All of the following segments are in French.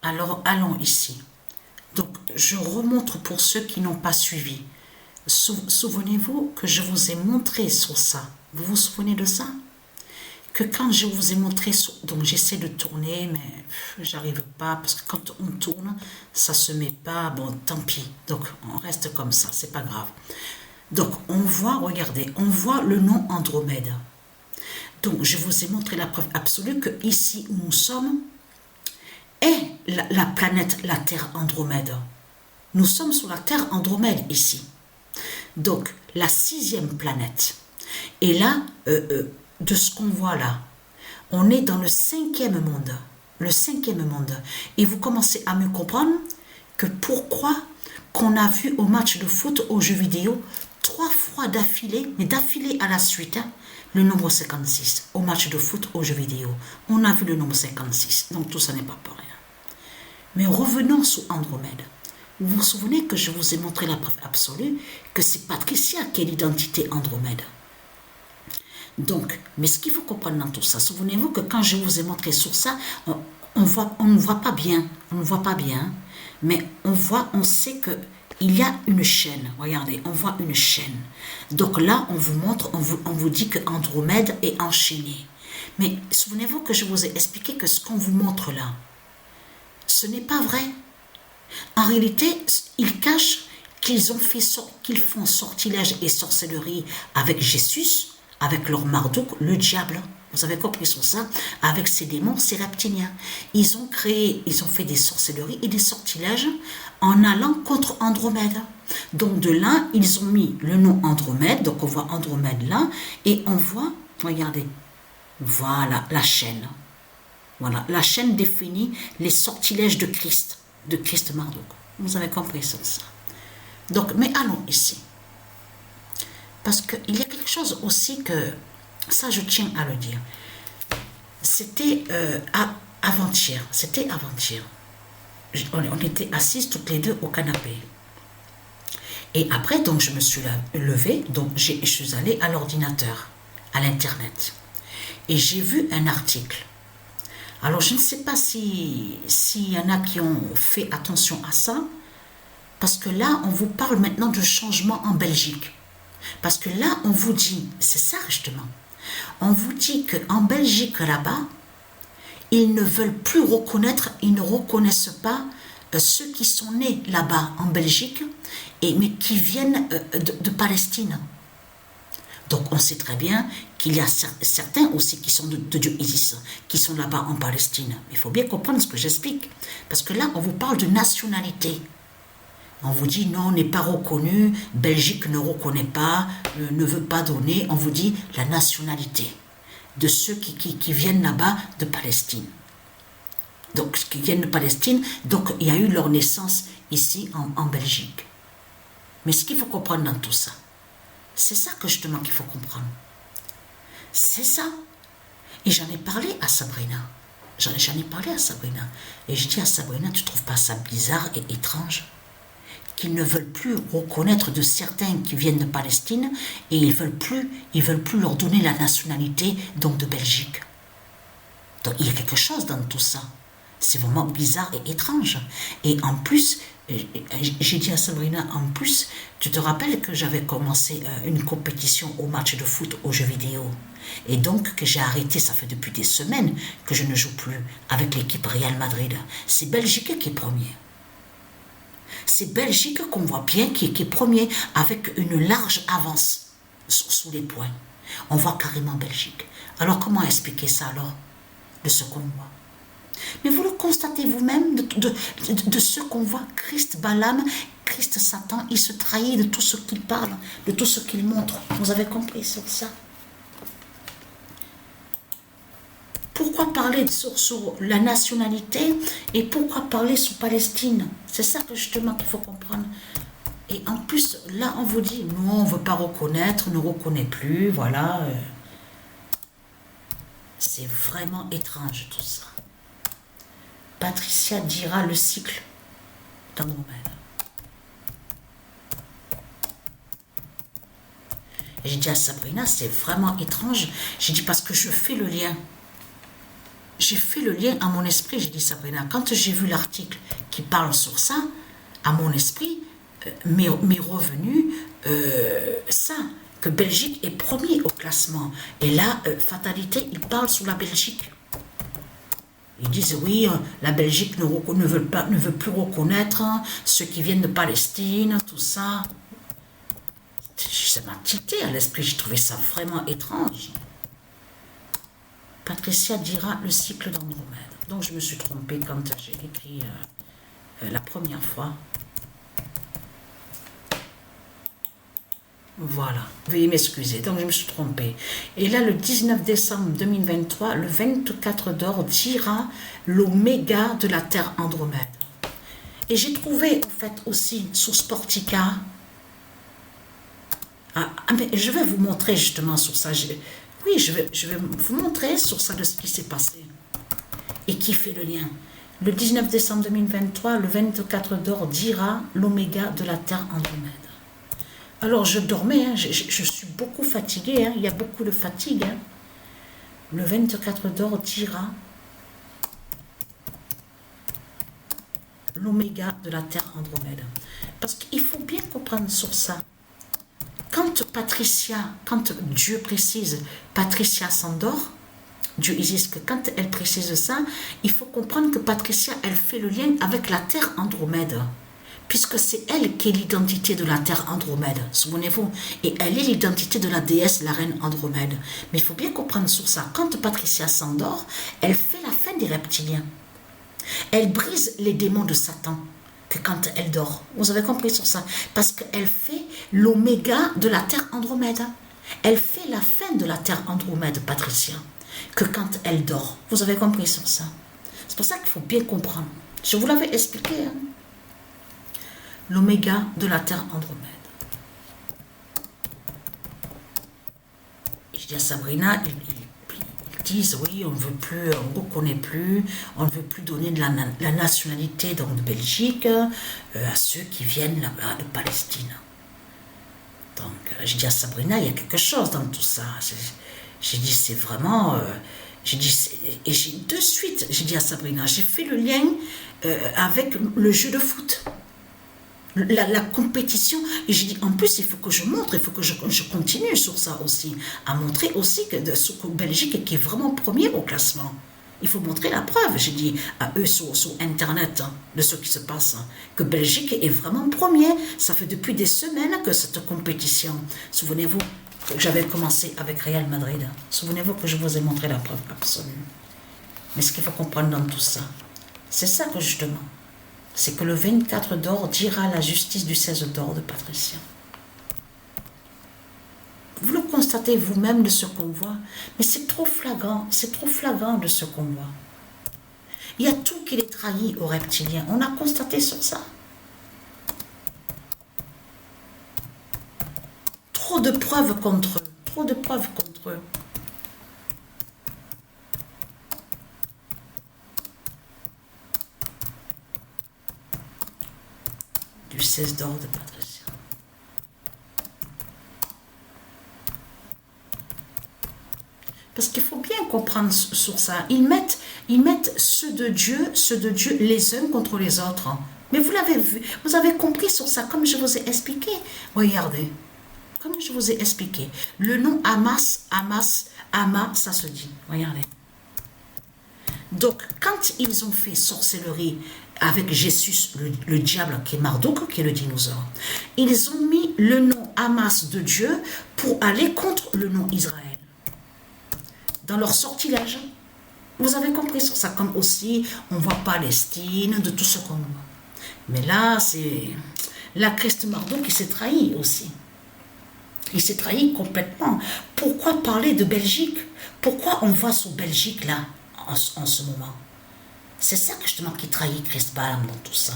Alors, allons ici. Donc, je remontre pour ceux qui n'ont pas suivi. Souvenez-vous que je vous ai montré sur ça. Vous vous souvenez de ça? Que quand je vous ai montré, donc j'essaie de tourner, mais j'arrive pas, parce que quand on tourne, ça se met pas, bon, tant pis. Donc, on reste comme ça, c'est pas grave. Donc, on voit, regardez, on voit le nom Andromède. Donc, je vous ai montré la preuve absolue que ici où nous sommes est la planète, la Terre Andromède. Nous sommes sur la Terre Andromède ici. Donc, la 6e planète. Et là, de ce qu'on voit là, on est dans le 5e monde. Le 5e monde. Et vous commencez à me comprendre que pourquoi qu'on a vu au match de foot, aux jeux vidéo, 3 fois d'affilée, mais d'affilée à la suite, hein, le nombre 56. Au match de foot, aux jeux vidéo. On a vu le nombre 56. Donc tout ça n'est pas pour rien. Mais revenons sur Andromède. Vous vous souvenez que je vous ai montré la preuve absolue que c'est Patricia qui est l'identité Andromède. Donc, mais ce qu'il faut comprendre dans tout ça, souvenez-vous que quand je vous ai montré sur ça, on ne voit pas bien, mais on sait que il y a une chaîne. Regardez, on voit une chaîne. Donc là, on vous montre, on vous dit que Andromède est enchaîné. Mais souvenez-vous que je vous ai expliqué que ce qu'on vous montre là, ce n'est pas vrai. En réalité, ils cachent qu'ils font sortilège et sorcellerie avec Jésus, avec leur Marduk, le diable. Vous avez compris sur ça? Avec ces démons, ces reptiliens. Ils ont fait des sorcelleries et des sortilèges en allant contre Andromède. Donc de là, ils ont mis le nom Andromède. Donc on voit Andromède là. Et on voit, regardez, voilà la chaîne. Voilà, la chaîne définit les sortilèges de Christ Marduk. Vous avez compris ça. Donc, mais allons ici. Parce qu'il y a quelque chose aussi que, ça je tiens à le dire. C'était avant-hier. On était assises toutes les deux au canapé. Et après, donc, je me suis levée, donc je suis allée à l'ordinateur, à l'internet. Et j'ai vu un article. Alors, je ne sais pas s'il y en a qui ont fait attention à ça, parce que là, on vous parle maintenant de changement en Belgique. Parce que là, on vous dit, c'est ça justement, on vous dit qu'en Belgique, là-bas, ils ne veulent plus reconnaître, ils ne reconnaissent pas ceux qui sont nés là-bas en Belgique, mais qui viennent de Palestine. Donc on sait très bien qu'il y a certains aussi qui sont de Dieu Isis, qui sont là-bas en Palestine. Mais il faut bien comprendre ce que j'explique. Parce que là, on vous parle de nationalité. On vous dit non, on n'est pas reconnu, Belgique ne reconnaît pas, ne veut pas donner. On vous dit la nationalité de ceux qui viennent là-bas de Palestine. Donc, qui viennent de Palestine, donc il y a eu leur naissance ici en Belgique. Mais ce qu'il faut comprendre dans tout ça, c'est ça que justement qu'il faut comprendre. C'est ça. Et j'en ai parlé à Sabrina. J'en ai parlé à Sabrina. Et je dis à Sabrina, tu ne trouves pas ça bizarre et étrange qu'ils ne veulent plus reconnaître de certains qui viennent de Palestine et ils veulent plus leur donner la nationalité donc de Belgique. Donc il y a quelque chose dans tout ça. C'est vraiment bizarre et étrange. Et en plus, j'ai dit à Sabrina, en plus, tu te rappelles que j'avais commencé une compétition au match de foot aux jeux vidéo. Et donc que j'ai arrêté, ça fait depuis des semaines que je ne joue plus avec l'équipe Real Madrid. C'est Belgique qui est premier. C'est Belgique qu'on voit bien qui est premier avec une large avance sous les points. On voit carrément Belgique. Alors comment expliquer ça alors de ce qu'on voit? Mais vous le constatez vous-même de ce qu'on voit. Christ Balaam, Christ Satan, il se trahit de tout ce qu'il parle, de tout ce qu'il montre. Vous avez compris sur ça? Pourquoi parler sur la nationalité et pourquoi parler sur Palestine? C'est ça que justement qu'il faut comprendre. Et en plus, là, on vous dit, non, on ne veut pas reconnaître, on ne reconnaît plus, voilà. C'est vraiment étrange tout ça. Patricia dira le cycle d'Andromède. Et j'ai dit à Sabrina, c'est vraiment étrange. J'ai dit parce que je fais le lien. j'ai fait le lien à mon esprit, j'ai dit Sabrina, quand j'ai vu l'article qui parle sur ça, à mon esprit, m'est revenu ça, que Belgique est premier au classement. Et là, fatalité, ils parlent sur la Belgique. Ils disent oui, la Belgique ne veut plus reconnaître ceux qui viennent de Palestine, tout ça. Ça m'a tilté à l'esprit, j'ai trouvé ça vraiment étrange. Patricia dira le cycle d'Andromède. Donc je me suis trompée quand j'ai écrit la première fois. Voilà, veuillez m'excuser, donc je me suis trompée. Et là, le 19 décembre 2023, le 24 d'or dira l'oméga de la Terre Andromède. Et j'ai trouvé, en fait, aussi, sur Sportica, mais je vais vous montrer justement sur ça. Oui, je vais vous montrer sur ça de ce qui s'est passé. Et qui fait le lien. Le 19 décembre 2023, le 24 d'or dira l'oméga de la Terre Andromède. Alors je dormais, hein, je suis beaucoup fatiguée, hein, il y a beaucoup de fatigue. Hein. Le 24 d'or dira l'oméga de la Terre Andromède. Parce qu'il faut bien comprendre sur ça. Quand Dieu précise Patricia s'endort, Dieu existe que quand elle précise ça, il faut comprendre que Patricia, elle fait le lien avec la Terre Andromède. Puisque c'est elle qui est l'identité de la Terre Andromède, souvenez-vous, et elle est l'identité de la déesse, la reine Andromède. Mais il faut bien comprendre sur ça, quand Patricia s'endort, elle fait la fin des reptiliens. Elle brise les démons de Satan, que quand elle dort. Vous avez compris sur ça? Parce qu'elle fait l'oméga de la Terre Andromède. Elle fait la fin de la Terre Andromède, Patricia, que quand elle dort. Vous avez compris sur ça? C'est pour ça qu'il faut bien comprendre. Je vous l'avais expliqué, hein. L'oméga de la Terre Andromède. Et je dis à Sabrina, ils disent oui, on ne veut plus, on ne reconnaît plus, on ne veut plus donner de la nationalité donc de Belgique à ceux qui viennent là-bas de Palestine. Donc je dis à Sabrina, il y a quelque chose dans tout ça. J'ai dit c'est vraiment, et j'ai de suite, j'ai dit à Sabrina, j'ai fait le lien avec le jeu de foot. La compétition, et j'ai dit en plus il faut que je montre, il faut que je continue sur ça aussi, à montrer aussi que Belgique qui est vraiment premier au classement. Il faut montrer la preuve, j'ai dit à eux sur internet, hein, de ce qui se passe, hein, que Belgique est vraiment premier. Ça fait depuis des semaines que cette compétition, souvenez-vous que j'avais commencé avec Real Madrid, souvenez-vous que je vous ai montré la preuve absolue. Mais ce qu'il faut comprendre dans tout ça, c'est ça que justement, c'est que le 24 d'or dira la justice du 16 d'or de Patricia. Vous le constatez vous-même de ce qu'on voit, mais c'est trop flagrant de ce qu'on voit. Il y a tout qui les trahit aux reptiliens, on a constaté sur ça. Trop de preuves contre eux, Du 16 d'or de Patricia. Parce qu'il faut bien comprendre sur ça. Ils mettent ceux de Dieu les uns contre les autres. Mais vous l'avez vu, vous avez compris sur ça, comme je vous ai expliqué. Regardez, comme je vous ai expliqué. Le nom Hamas, ça se dit. Regardez. Donc, quand ils ont fait sorcellerie avec Jésus, le diable qui est Marduk, qui est le dinosaure, ils ont mis le nom Hamas de Dieu pour aller contre le nom Israël. Dans leur sortilège. Vous avez compris sur ça, comme aussi, on voit Palestine, de tout ce qu'on voit. Mais là, c'est la Christ Marduk qui s'est trahi aussi. Il s'est trahi complètement. Pourquoi parler de Belgique? Pourquoi on voit sur Belgique là, en ce moment? C'est ça justement qui trahit Christ Balaam dans tout ça.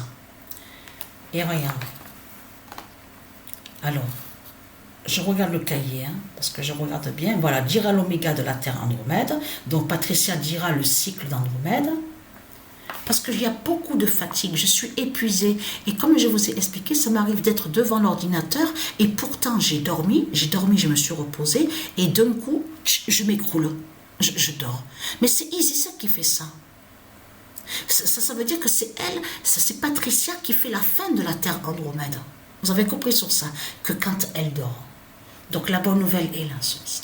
Et regarde. Alors, je regarde le cahier, hein, parce que je regarde bien. Voilà, dira l'oméga de la Terre Andromède. Donc Patricia dira le cycle d'Andromède. Parce qu'il y a beaucoup de fatigue, je suis épuisée. Et comme je vous ai expliqué, ça m'arrive d'être devant l'ordinateur. Et pourtant, j'ai dormi, je me suis reposée. Et d'un coup, je m'écroule. je dors. Mais c'est Isis qui fait ça. Ça veut dire que c'est elle, c'est Patricia qui fait la fin de la Terre Andromède. Vous avez compris sur ça, que quand elle dort. Donc la bonne nouvelle est là sur ça.